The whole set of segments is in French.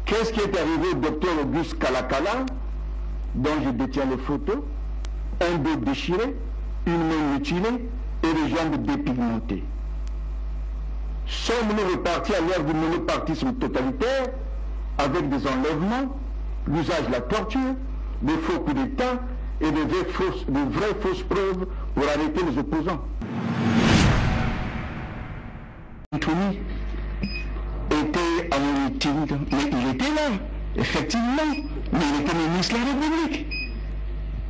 Qu'est-ce qui est arrivé au docteur Auguste Kalakala, dont je détiens les photos? Un dos déchiré, une main mutilée et les jambes dépigmentées. Sommes-nous repartis à l'ère du monopartisme totalitaire avec des enlèvements, l'usage de la torture, des faux coups d'État et de vraies fausses preuves pour arrêter les opposants? Anthony était à un meeting, mais il était là, effectivement, mais il était ministre de la République,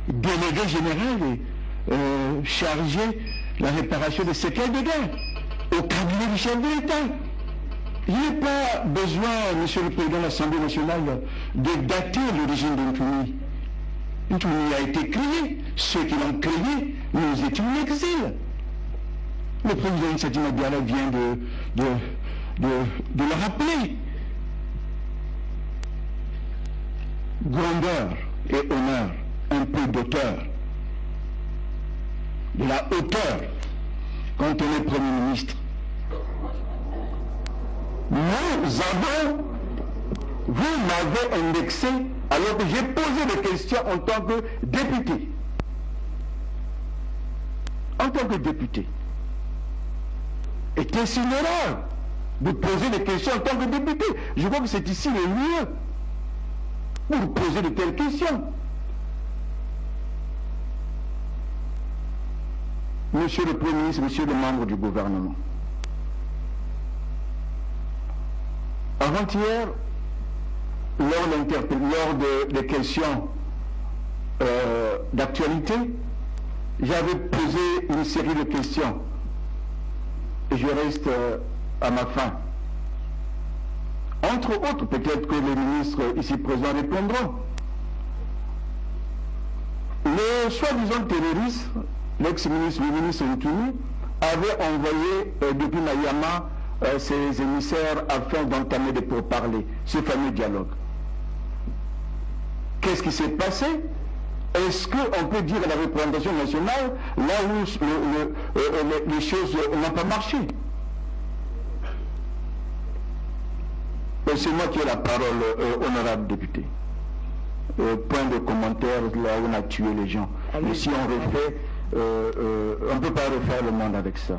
délégué général chargé de la réparation des séquelles de guerre au cabinet du chef de l'État. Il n'y a pas besoin, Monsieur le Président de l'Assemblée nationale, de dater l'origine d'Anthony. Anthony a été créé. Ceux qui l'ont créé, nous étions en exil. Le président Nsadima Diallo vient de le rappeler. Grandeur et honneur, un peu d'auteur. De la hauteur, quand on est Premier ministre. Vous m'avez indexé alors que j'ai posé des questions en tant que député. En tant que député. Était-ce une erreur de poser des questions en tant que député? Je crois que c'est ici le lieu pour poser de telles questions. Monsieur le Premier ministre, Monsieur le membre du gouvernement, avant-hier, lors des questions d'actualité, j'avais posé une série de questions et je reste à ma fin. Entre autres, peut-être que les ministres ici présents répondront. Le soi-disant terroriste, l'ex-ministre, le ministre Ntoumi, avait envoyé depuis Mayama ses émissaires afin d'entamer des pourparlers, ce fameux dialogue. Qu'est-ce qui s'est passé? Est-ce qu'on peut dire à la représentation nationale là où les choses n'ont pas marché? C'est moi qui ai la parole, honorable député. Point de commentaire, là où on a tué les gens. Mais si on refait, on ne peut pas refaire le monde avec ça.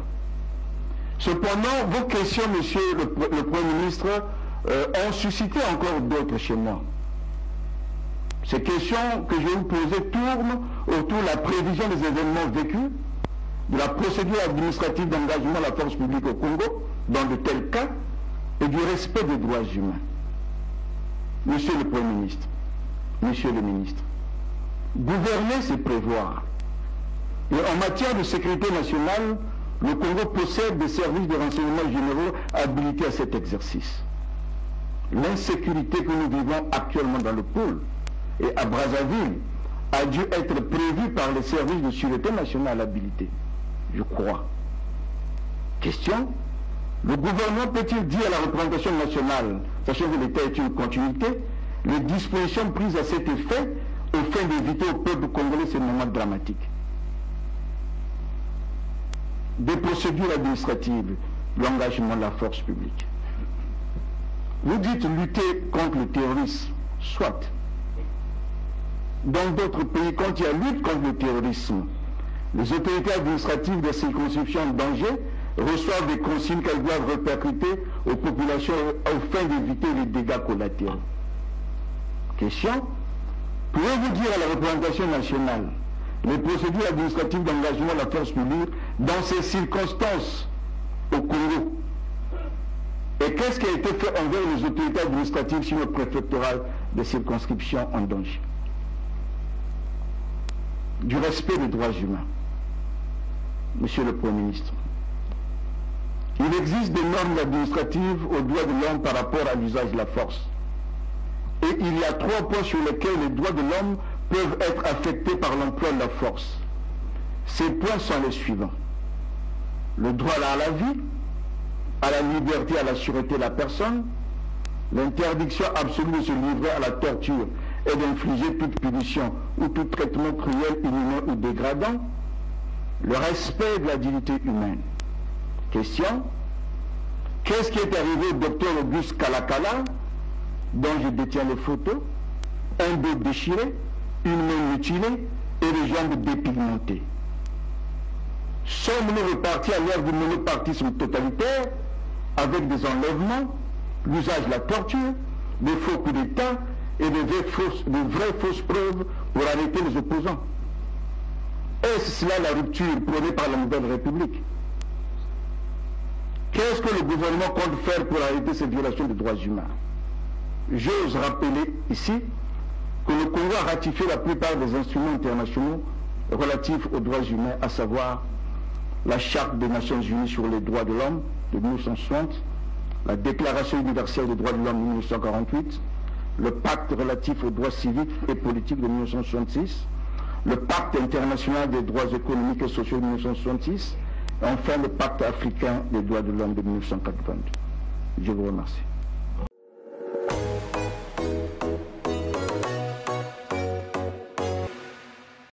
Cependant, vos questions, monsieur le Premier ministre, ont suscité encore d'autres chez moi. Ces questions que je vais vous poser tournent autour de la prévision des événements vécus, de la procédure administrative d'engagement de la force publique au Congo, dans de tels cas, et du respect des droits humains. Monsieur le Premier ministre, Monsieur le ministre, gouverner, c'est prévoir. Et en matière de sécurité nationale, le Congo possède des services de renseignement généraux habilités à cet exercice. L'insécurité que nous vivons actuellement dans le pôle et à Brazzaville a dû être prévue par les services de sûreté nationale habilités, je crois. Question: le gouvernement peut-il dire à la représentation nationale, sachant que l'État est une continuité, les dispositions prises à cet effet au fin d'éviter au peuple congolais ces moments dramatiques? Des procédures administratives, l'engagement de la force publique. Vous dites lutter contre le terrorisme, soit. Dans d'autres pays, quand il y a lutte contre le terrorisme, les autorités administratives des circonscriptions en danger reçoivent des consignes qu'elles doivent répercuter aux populations afin d'éviter les dégâts collatéraux. Question: pouvez-vous dire à la représentation nationale les procédures administratives d'engagement de la force publique dans ces circonstances au Congo? Et qu'est-ce qui a été fait envers les autorités administratives sur le préfectoral des circonscriptions en danger? Du respect des droits humains. Monsieur le Premier ministre, il existe des normes administratives aux droits de l'homme par rapport à l'usage de la force. Et il y a 3 points sur lesquels les droits de l'homme peuvent être affectés par l'emploi de la force. Ces points sont les suivants: le droit à la vie, à la liberté, à la sûreté de la personne, l'interdiction absolue de se livrer à la torture et d'infliger toute punition ou tout traitement cruel, inhumain ou dégradant, le respect de la dignité humaine. Question: qu'est-ce qui est arrivé au docteur Auguste Kalakala, dont je détiens les photos, un dos déchiré, une main mutilée et les jambes dépigmentées. Sommes-nous repartis à l'ère du monopartisme totalitaire avec des enlèvements, l'usage de la torture, des faux coups d'État et de vraies fausses preuves pour arrêter les opposants? Est-ce cela la rupture prônée par la nouvelle République? Qu'est-ce que le gouvernement compte faire pour arrêter ces violations des droits humains? J'ose rappeler ici que le Congo a ratifié la plupart des instruments internationaux relatifs aux droits humains, à savoir la Charte des Nations Unies sur les droits de l'homme de 1960, la Déclaration universelle des droits de l'homme de 1948, le Pacte relatif aux droits civiques et politiques de 1966, le Pacte international des droits économiques et sociaux de 1966, et enfin le Pacte africain des droits de l'homme de 1982. Je vous remercie.